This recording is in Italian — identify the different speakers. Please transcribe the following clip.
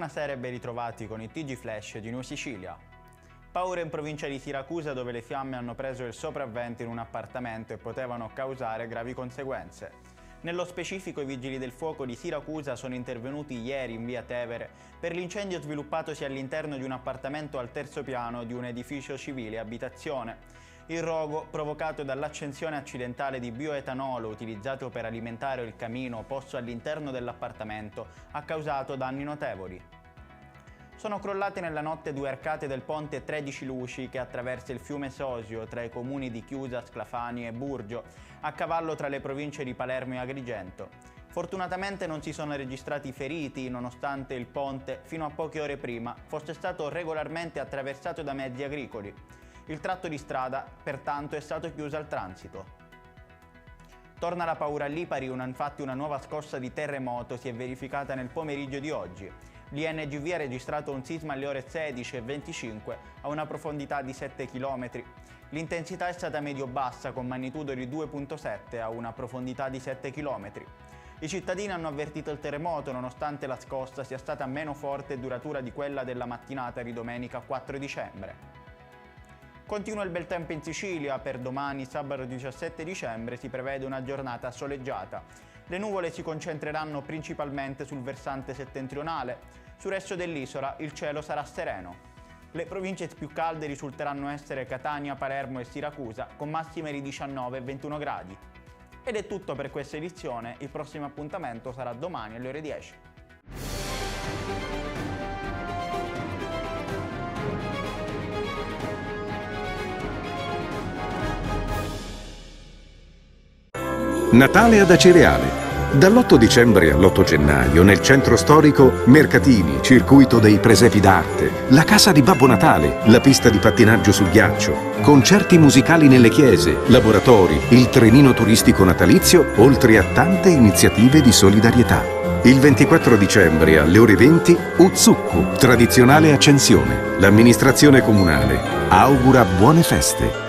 Speaker 1: Buonasera e ben ritrovati con i TG Flash di New Sicilia. Paura in provincia di Siracusa, dove le fiamme hanno preso il sopravvento in un appartamento e potevano causare gravi conseguenze. Nello specifico, i vigili del fuoco di Siracusa sono intervenuti ieri in via Tevere per l'incendio sviluppatosi all'interno di un appartamento al terzo piano di un edificio civile e abitazione. Il rogo, provocato dall'accensione accidentale di bioetanolo utilizzato per alimentare il camino posto all'interno dell'appartamento, ha causato danni notevoli. Sono crollate nella notte 2 arcate del ponte 13 luci che attraversa il fiume Sosio tra i comuni di Chiusa, Sclafani e Burgio, a cavallo tra le province di Palermo e Agrigento. Fortunatamente non si sono registrati feriti, nonostante il ponte, fino a poche ore prima, fosse stato regolarmente attraversato da mezzi agricoli. Il tratto di strada, pertanto, è stato chiuso al transito. Torna la paura a Lipari, infatti una nuova scossa di terremoto si è verificata nel pomeriggio di oggi. L'INGV ha registrato un sisma alle ore 16:25 a una profondità di 7 km. L'intensità è stata medio-bassa con magnitudo di 2,7 a una profondità di 7 km. I cittadini hanno avvertito il terremoto nonostante la scossa sia stata meno forte e duratura di quella della mattinata di domenica 4 dicembre. Continua il bel tempo in Sicilia. Per domani, sabato 17 dicembre, si prevede una giornata soleggiata. Le nuvole si concentreranno principalmente sul versante settentrionale. Sul resto dell'isola il cielo sarà sereno. Le province più calde risulteranno essere Catania, Palermo e Siracusa, con massime di 19 e 21 gradi. Ed è tutto per questa edizione. Il prossimo appuntamento sarà domani alle ore 10.
Speaker 2: Natale ad Acireale. Dall'8 dicembre all'8 gennaio, nel centro storico, mercatini, circuito dei presepi d'arte, la casa di Babbo Natale, la pista di pattinaggio sul ghiaccio, concerti musicali nelle chiese, laboratori, il trenino turistico natalizio, oltre a tante iniziative di solidarietà. Il 24 dicembre alle ore 20, Uzzukku, tradizionale accensione. L'amministrazione comunale augura buone feste.